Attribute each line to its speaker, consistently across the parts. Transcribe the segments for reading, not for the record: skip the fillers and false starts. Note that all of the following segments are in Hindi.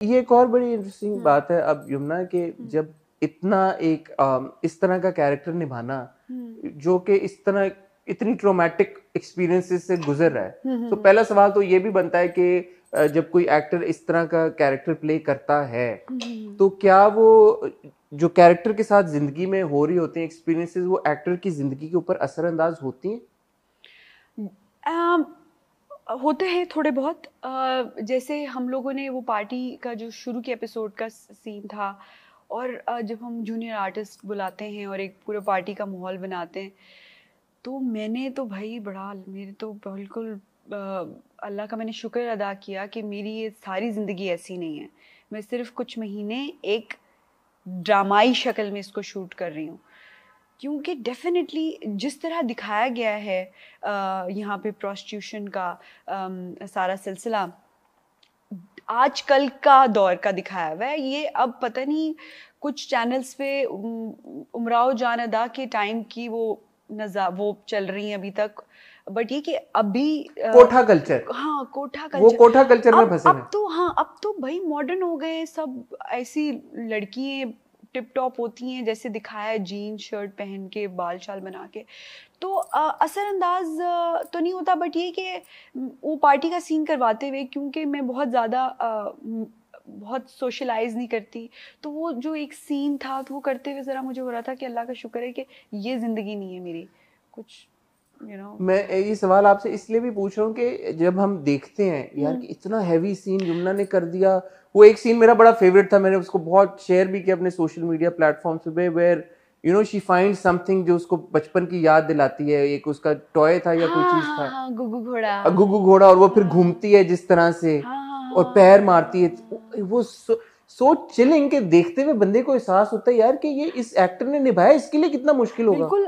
Speaker 1: ये एक और बड़ी इंटरेस्टिंग बात है अब यमुना के, जब इतना एक इस तरह का कैरेक्टर निभाना जो कि इस तरह इतनी ट्रोमैटिक एक्सपीरियंसेस से गुजर रहा है, तो पहला सवाल तो ये भी बनता है कि जब कोई एक्टर इस तरह का कैरेक्टर प्ले करता है तो क्या वो जो कैरेक्टर के साथ जिंदगी में हो रही होती हैं एक्सपीरियंसेस, वो एक्टर की जिंदगी के ऊपर असरअंदाज होती हैं?
Speaker 2: होते हैं थोड़े बहुत। जैसे हम लोगों ने वो पार्टी का जो शुरू के एपिसोड का सीन था, और जब हम जूनियर आर्टिस्ट बुलाते हैं और एक पूरे पार्टी का माहौल बनाते हैं, तो मैंने तो भाई बड़ा, मेरे तो बिल्कुल अल्लाह का मैंने शुक्र अदा किया कि मेरी ये सारी ज़िंदगी ऐसी नहीं है। मैं सिर्फ कुछ महीने एक ड्रामाई शक्ल में इसको शूट कर रही हूँ, क्योंकि डेफिनेटली जिस तरह दिखाया गया है यहाँ पे प्रोस्टिट्यूशन का सारा सिलसिला आजकल का दौर का दिखाया हुआ है। ये अब पता नहीं कुछ चैनल्स पे उमराव जान अदा के टाइम की वो चल रही हैं अभी तक, बट ये कि अभी
Speaker 1: कोठा कल्चर,
Speaker 2: हाँ कोठा कल्चर,
Speaker 1: वो कोठा कल्चर में फंसे हैं।
Speaker 2: अब तो हाँ, अब तो भाई मॉडर्न हो गए सब, ऐसी लड़कियां टिप टॉप होती हैं जैसे दिखाया है, जीन शर्ट पहन के बाल शाल बना के, तो असरअंदाज तो नहीं होता। बट ये कि वो पार्टी का सीन करवाते हुए, क्योंकि मैं बहुत ज़्यादा बहुत सोशलाइज नहीं करती, तो वो जो एक सीन था तो वो करते हुए ज़रा मुझे हो रहा था कि अल्लाह का शुक्र है कि ये ज़िंदगी नहीं है मेरी कुछ, मैं
Speaker 1: ये सवाल आपसे इसलिए भी पूछ रहा हूँ कि जब हम देखते हैं यार कि इतना हैवी सीन यमुना ने कर दिया। वो एक सीन मेरा बड़ा फेवरेट था, मैंने उसको बहुत शेयर भी किया अपने सोशल मीडिया प्लेटफॉर्म्स पे, where you know she find something जो उसको बचपन की याद दिलाती है। एक उसका टॉय था या कोई चीज था,
Speaker 2: हाँ, गुगु घोड़ा,
Speaker 1: गुगु घोड़ा, और वो फिर घूमती है जिस तरह से और पैर मारती है, वो सो चिलिंग के देखते हुए बंदे को एहसास होता है यार कि ये इस एक्टर ने निभाया, इसके लिए कितना मुश्किल होगा।
Speaker 2: बिल्कुल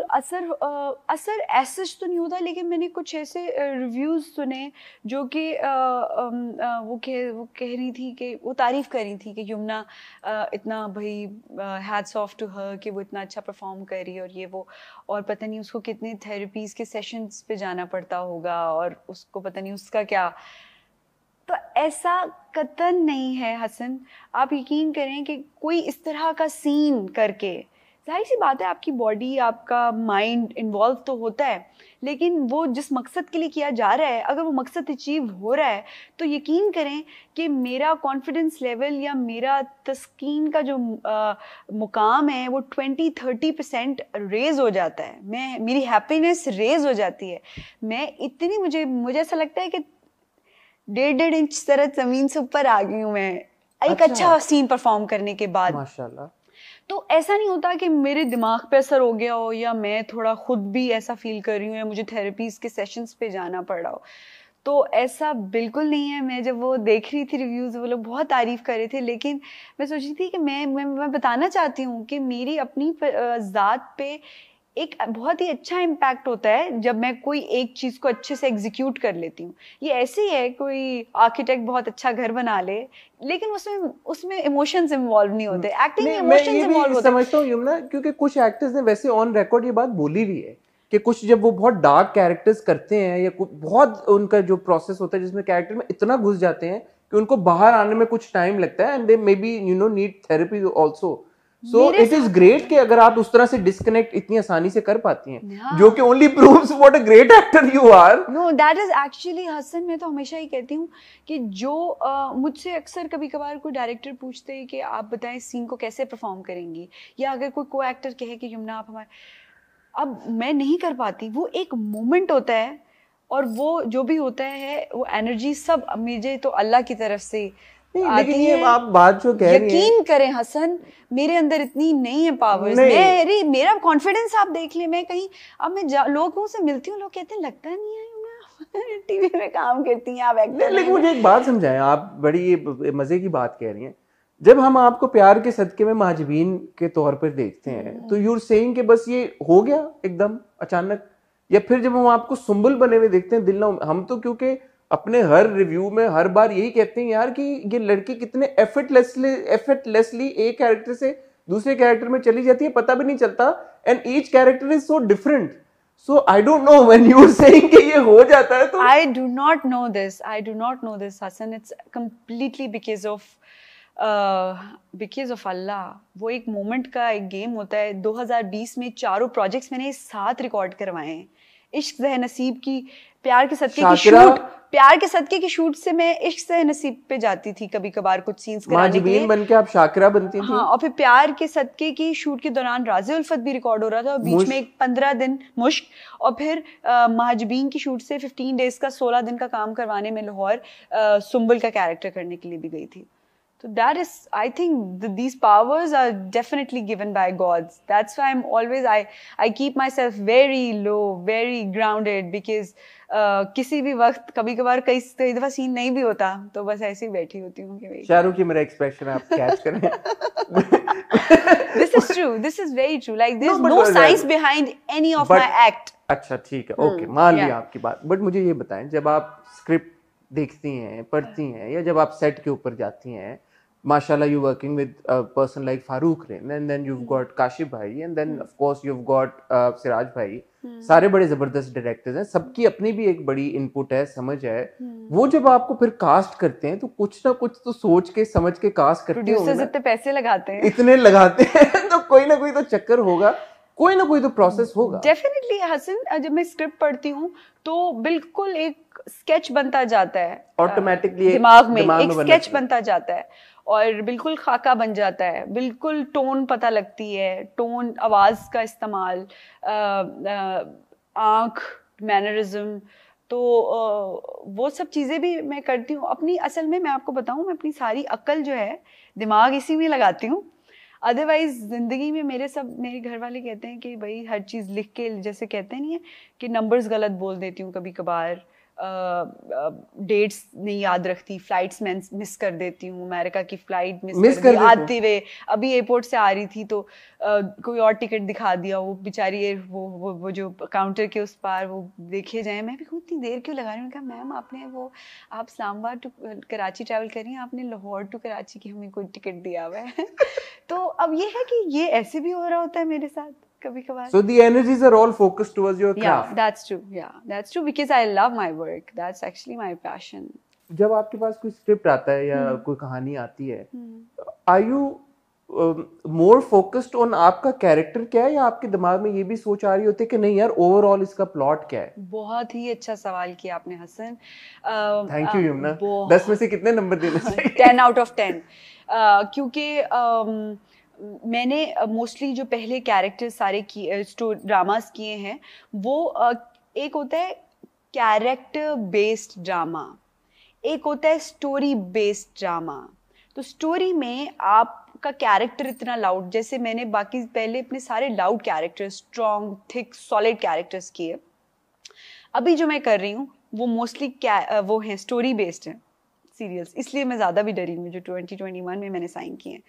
Speaker 2: असर ऐसा तो नहीं होता, लेकिन मैंने कुछ ऐसे रिव्यूज सुने जो कि वो कह रही थी कि वो तारीफ कर रही थी कि यमुना इतना भाई हैट्स ऑफ टू हर कि वो इतना अच्छा परफॉर्म कर रही है और ये वो, और पता नहीं उसको कितने थेरेपीज के सेशंस पे जाना पड़ता होगा और उसको पता नहीं उसका क्या। तो ऐसा कतन नहीं है हसन, आप यकीन करें कि कोई इस तरह का सीन करके, जाहिर सी बात है आपकी बॉडी आपका माइंड इन्वॉल्व तो होता है, लेकिन वो जिस मकसद के लिए किया जा रहा है, अगर वो मकसद अचीव हो रहा है तो यकीन करें कि मेरा कॉन्फिडेंस लेवल या मेरा तस्कीन का जो मुकाम है वो 20-30% रेज हो जाता है। मेरी हैप्पीनेस रेज हो जाती है। मैं इतनी मुझे ऐसा लगता है कि 1.5 इंच तरह जमीन से ऊपर आ गई हूँ मैं एक अच्छा सीन परफॉर्म करने के बाद,
Speaker 1: माशाल्लाह।
Speaker 2: तो ऐसा नहीं होता कि मेरे दिमाग पे असर हो गया हो या मैं थोड़ा खुद भी ऐसा फील कर रही हूँ या मुझे थेरेपीज के सेशंस पे जाना पड़ रहा हो, तो ऐसा बिल्कुल नहीं है। मैं जब वो देख रही थी रिव्यूज़, वो लोग बहुत तारीफ़ कर रहे थे, लेकिन मैं सोच रही थी कि मैं बताना चाहती हूँ कि मेरी अपनी ज़ात पे एक बहुत ही अच्छा इम्पैक्ट होता है जब मैं कोई एक चीज़ को अच्छे से एग्जीक्यूट कर लेती हूँ। ये ऐसे ही है, कोई आर्किटेक्ट बहुत अच्छा घर बना ले, लेकिन उसमें इमोशंस इन्वॉल्व नहीं होते। एक्टिंग में इमोशंस इन्वॉल्व होते हैं।
Speaker 1: समझता हूँ यमुना, क्योंकि कुछ एक्टर्स ने वैसे ऑन रिकॉर्ड ये बात बोली भी है कि कुछ जब वो बहुत डार्क कैरेक्टर्स करते हैं या बहुत उनका जो प्रोसेस होता है जिसमें कैरेक्टर में इतना घुस जाते हैं कि उनको बाहर आने में कुछ टाइम लगता है, and they may be need therapy also. So it is great कि अगर आप उस तरह से डिस्कनेक्ट इतनी आसानी से कर पाती हैं, जो कि only proves what a great actor you are.
Speaker 2: No, that is actually Hasan, मैं तो हमेशा ही कहती हूँ कि जो मुझसे अक्सर कभी कभार कोई डायरेक्टर पूछते हैं कि आप बताएं सीन को कैसे परफॉर्म करेंगी, या अगर कोई एक्टर कहे कि यमुना आप हमारे, अब मैं नहीं कर पाती। वो एक मोमेंट होता है और वो जो भी होता है वो एनर्जी सब मुझे तो अल्लाह की तरफ से
Speaker 1: लेकिन ये आप बात जो कह रही हैं,
Speaker 2: यकीन करें हसन, मेरे अंदर इतनी नहीं है पावर्स। मेरा कॉन्फिडेंस आप देख लें, मैं कहीं अब मैं लोगों से मिलती हूँ, लोग कहते हैं लगता नहीं है टीवी में काम करती हैं आप एक्टर।
Speaker 1: लेकिन मुझे एक बात समझाएं, आप बड़ी मजे की बात कह रही हैं। जब हम आपको प्यार के सदके में महाजबीन के तौर पर देखते हैं तो यूर सेइंग कि बस ये हो गया एकदम अचानक, या फिर जब हम आपको सुंबुल बने हुए देखते हैं दिल ना, हम तो क्योंकि अपने हर रिव्यू में हर बार यही कहते हैं यार कि ये लड़की कितने एफर्टलेसली एक कैरेक्टर से दूसरे कैरेक्टर में चली जाती है, पता भी नहीं चलता, and each character is so different. So I don't know when you are saying कि ये हो जाता है तो
Speaker 2: I do not know this Hassan, it's completely because of because of Allah, वो एक मोमेंट का एक गेम होता है। 2020 में 4 प्रोजेक्ट्स मैंने साथ रिकॉर्ड करवाए हैं। इश्क ज़ह नसीब की, प्यार के सदके की शूट, प्यार के सदके की शूट से मैं इश्क ज़ह नसीब पे जाती थी कभी कभार कुछ सीन्स कराने के लिए।
Speaker 1: बन के आप शाकिरा बनती थी।
Speaker 2: हाँ, और फिर प्यार के सदके की शूट के दौरान राज़े उल्फत भी रिकॉर्ड हो रहा था, और बीच में एक 15 दिन मुश्क, और फिर महाजबीन की शूट से 15 डेज का 16 दिन का काम करवाने में लाहौर सुंबल का कैरेक्टर करने के लिए भी गई थी। So that is, I think these powers are definitely given by gods. That's why I'm always, I keep myself very low, very grounded, because किसी भी वक्त कभी कभार कई दफा सीन नहीं भी होता तो बस ऐसे ही बैठी होती हूँ कि भाई
Speaker 1: शाहरुख की मेरा एक्सप्रेशन आप कैच करें।
Speaker 2: This is true. This is very true. Like there's no science behind any of my act.
Speaker 1: अच्छा ठीक है, ओके, मान लिया आपकी बात। बट मुझे ये बताएं, जब आप स्क्रिप्ट देखती हैं, पढ़ती हैं, या जब आप सेट के ऊपर जाती हैं, माशाल्लाह you working with a person like Farooq Rain, and then you've got Kashif भाई, and then of course you've got Siraj भाई, सारे बड़े जबरदस्त डायरेक्टर्स हैं, सबकी अपनी भी एक बड़ी इनपुट है, समझ है। वो जब आपको फिर कास्ट करते हैं तो कुछ ना कुछ तो सोच के समझ के कास्ट करते हैं।
Speaker 2: प्रोड्यूसर्स इतने पैसे लगाते हैं,
Speaker 1: इतने लगाते हैं तो कोई ना कोई तो चक्कर होगा, कोई ना कोई तो प्रोसेस होगा।
Speaker 2: डेफिनेटली हसन, जब मैं स्क्रिप्ट पढ़ती हूँ तो बिल्कुल एक स्केच बनता जाता है
Speaker 1: ऑटोमेटिकली,
Speaker 2: दिमाग में एक स्केच बनता जाता है, और बिल्कुल खाका बन जाता है, बिल्कुल टोन पता लगती है, टोन, आवाज़ का इस्तेमाल, आँख, मैनरिज्म, तो वो सब चीज़ें भी मैं करती हूँ अपनी। असल में मैं आपको बताऊँ, मैं अपनी सारी अक्ल जो है दिमाग इसी में लगाती हूँ। अदरवाइज ज़िंदगी में मेरे घर वाले कहते हैं कि भाई हर चीज़ लिख के, जैसे कहते नहीं है कि नंबर्स गलत बोल देती हूँ कभी कभार, डेट्स नहीं याद रखती, फ्लाइट्स में मिस कर देती हूँ, अमेरिका की फ्लाइट मिस कर दी आते हुए, अभी एयरपोर्ट से आ रही थी तो कोई और टिकट दिखा दिया, वो बेचारी वो जो काउंटर के उस पार वो देखे जाए, मैं भी इतनी देर क्यों लगा रही हूँ। कहा मैम आपने आप इस्लामाबाद टू कराची ट्रैवल कर रही हैं, आपने लाहौर टू कराची की हमें कोई टिकट दिया हुआ है। तो अब ये है कि ये ऐसे भी हो रहा होता है मेरे साथ कभी कभार।
Speaker 1: So the energies are all focused towards your craft.
Speaker 2: Yeah, that's true. Yeah, that's true, because I love my work. That's actually my passion.
Speaker 1: जब आपके पास कोई स्क्रिप्ट आता है या कोई कहानी आती है, are you more focused on आपका कैरेक्टर क्या है, या आपके दिमाग में ये भी सोच आ रही होती है कि नहीं यार ओवरऑल इसका प्लॉट क्या है?
Speaker 2: बहुत ही अच्छा सवाल किया आपने हसन।
Speaker 1: Thank you Yamuna. 10 में से कितने नंबर देने चाहिए?
Speaker 2: 10 out of 10। क्योंकि मैंने मोस्टली जो पहले कैरेक्टर सारे ड्रामास किए हैं, वो एक होता है कैरेक्टर बेस्ड ड्रामा, एक होता है स्टोरी बेस्ड ड्रामा। तो स्टोरी में आपका कैरेक्टर इतना लाउड, जैसे मैंने बाकी पहले अपने सारे loud characters, strong, thick, solid characters किए। अभी जो मैं कर रही हूँ वो मोस्टली वो हैं स्टोरी बेस्ड हैं सीरियल्स, इसलिए मैं ज़्यादा भी डरी हूँ जो 2021 में मैंने साइन किए हैं।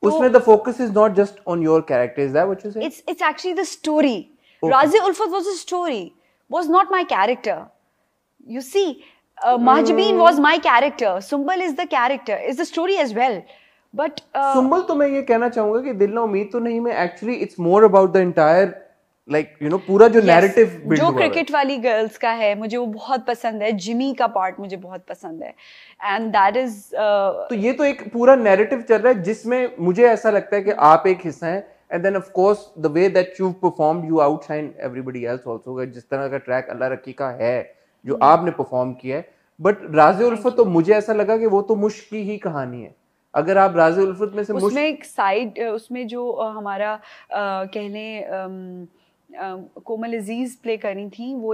Speaker 1: उसमें the focus is not just on your character, is that what you say?
Speaker 2: It's actually the story. Okay. Razi Ulfat was a story, was not my character. You see, Mahjabeen was my character. Sumbal is the character, is the story as well. But
Speaker 1: Sumbal तो मैं ये कहना चाहूँगा कि दिल ना उम्मीद तो नहीं में actually it's more about the entire like you know पूरा जो narrative build
Speaker 2: जो क्रिकेट वाली गर्ल्स का है मुझे वो बहुत पसंद है, जिमी का पार्ट मुझे बहुत पसंद है, एंड दैट इज
Speaker 1: तो ये तो एक पूरा नैरेटिव चल रहा है जिसमें मुझे ऐसा लगता है कि आप एक हिस्सा हैं, and then of course the way that you performed you outshine everybody else also. जिस तरह का ट्रैक अल्लाह रखी का है जो आपने परफॉर्म किया है, बट राज़े उल्फत तो मुझे ऐसा लगा कि वो तो मुश्क की ही कहानी है। अगर आप राज़े उल्फत में से
Speaker 2: उसमें एक साइड, उसमें जो हमारा कह लें कोमल अजीज प्ले करी थी, वो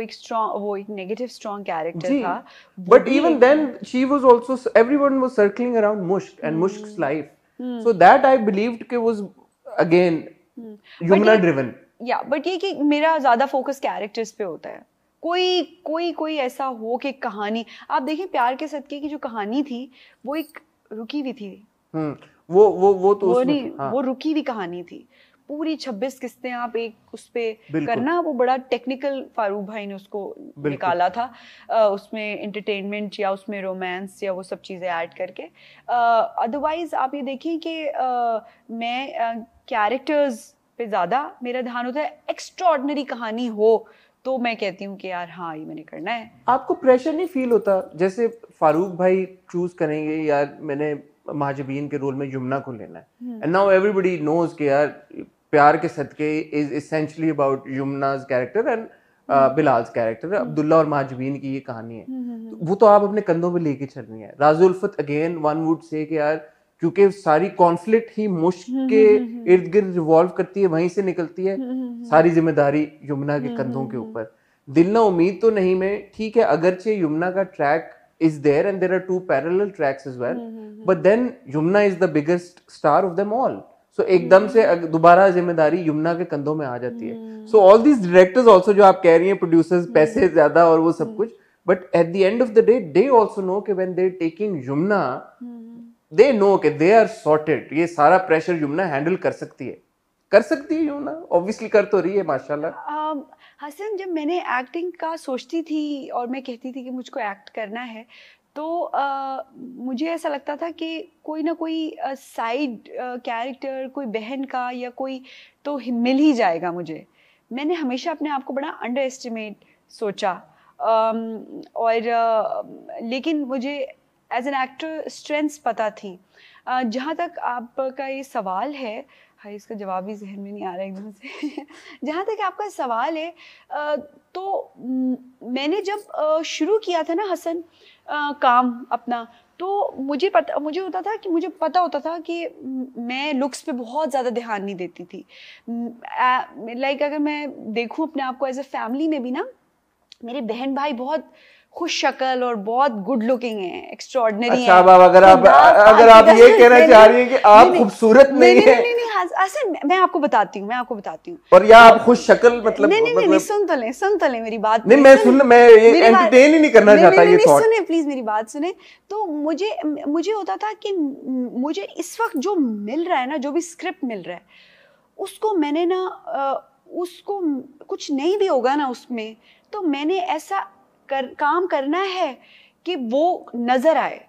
Speaker 2: एक नेगेटिव स्ट्रॉन्ग कैरेक्टर था,
Speaker 1: but even then she was also, everyone was circling around Mushk and Mushk's life, so that I believed कि was again Yamuna driven.
Speaker 2: Yeah but ये कि मेरा ज्यादा फोकस कैरेक्टर्स पे होता है। कोई ऐसा हो कि कहानी, आप देखें प्यार के सदके की जो कहानी थी वो एक रुकी हुई थी,
Speaker 1: वो तो
Speaker 2: वो नहीं, वो रुकी हुई कहानी थी। पूरी 26 किस्तें आप एक उस पे करना, वो बड़ा टेक्निकल फारूक भाई ने उसको निकाला था, उसमें एंटरटेनमेंट या उसमें रोमांस या वो सब चीज़ें ऐड करके। अदरवाइज आप ये देखिए कि मैं कैरेक्टर्स पे ज़्यादा मेरा ध्यान होता है। एक्स्ट्राऑर्डिनरी कहानी हो तो मैं कहती हूँ कि यार हाँ ये मैंने करना है।
Speaker 1: आपको प्रेशर नहीं फील होता जैसे फारूक भाई चूज करेंगे यार मैंने महाजबीन के रोल में यमुना को लेना है। एंड नाउ एवरीबडी नोज कि यार Pyaar Ke Sadqay is essentially about Yamuna's character and Bilal's character, Abdullah और महाजबीन की ये कहानी है। तो वो तो आप अपने कंधों पे लेके चलनी है। राज़ी उल्फत अगेन वन वुड से कि यार क्योंकि सारी कॉन्फ्लिक्ट ही मुश्क के इर्द गिर्द रिवॉल्व करती है, वहीं से निकलती है, सारी जिम्मेदारी यमुना के कंधों के ऊपर। दिल ना उम्मीद तो नहीं में ठीक है, अगरचे यमुना का track is there and there are two parallel tracks as well, but then Yumna is the biggest star of them all, so एकदम से दोबारा जिम्मेदारी यमुना के कंधों में आ जाती है। so all these directors also जो आप कह रही हैं producers पैसे ज्यादा और वो सब कुछ, but at the end of the day they also know कि when they're taking Yumna they know कि they are sorted, ये सारा प्रेशर यमुना हैंडल कर सकती है यमुना, ऑब्वियसली कर तो रही है माशाल्लाह।
Speaker 2: हसन, जब मैंने एक्टिंग का सोचती थी और मैं कहती थी कि मुझको एक्ट करना है, तो मुझे ऐसा लगता था कि कोई ना कोई साइड कैरेक्टर, कोई बहन का या कोई तो मिल ही जाएगा मुझे। मैंने हमेशा अपने आप को बड़ा अंडर एस्टिमेट सोचा, और लेकिन मुझे एज एन एक्टर स्ट्रेंथ्स पता थी। जहाँ तक आपका ये सवाल है, हाय इसका जवाब भी जहन में नहीं आ रहा एकदम से जहाँ तक आपका सवाल है, तो मैंने जब शुरू किया था ना हसन काम अपना, तो मुझे होता था कि मुझे पता होता था कि मैं लुक्स पे बहुत ज़्यादा ध्यान नहीं देती थी। लाइक अगर मैं देखूं अपने आप को एज अ फैमिली में भी ना, मेरे बहन भाई बहुत खुश शक्ल और बहुत गुड लुकिंग है, एक्स्ट्रॉर्डिनरी है।
Speaker 1: अच्छा, अगर आप ये कहना चाह रही हैं कि आप खूबसूरत नहीं है,
Speaker 2: नहीं हसन, मैं आपको बताती हूँ
Speaker 1: और या आप खुश शक्ल मतलब
Speaker 2: नहीं, सुन तो ले मेरी बात।
Speaker 1: नहीं, मैं ये एंटरटेन ही नहीं करना चाहता ये थॉट।
Speaker 2: सुने प्लीज मेरी बात सुने। तो मुझे होता था कि मुझे इस वक्त जो मिल रहा है ना, जो भी स्क्रिप्ट मिल रहा है, उसको मैंने ना उसको कुछ नहीं भी होगा ना उसमें, तो मैंने ऐसा काम करना है कि वो नजर आए,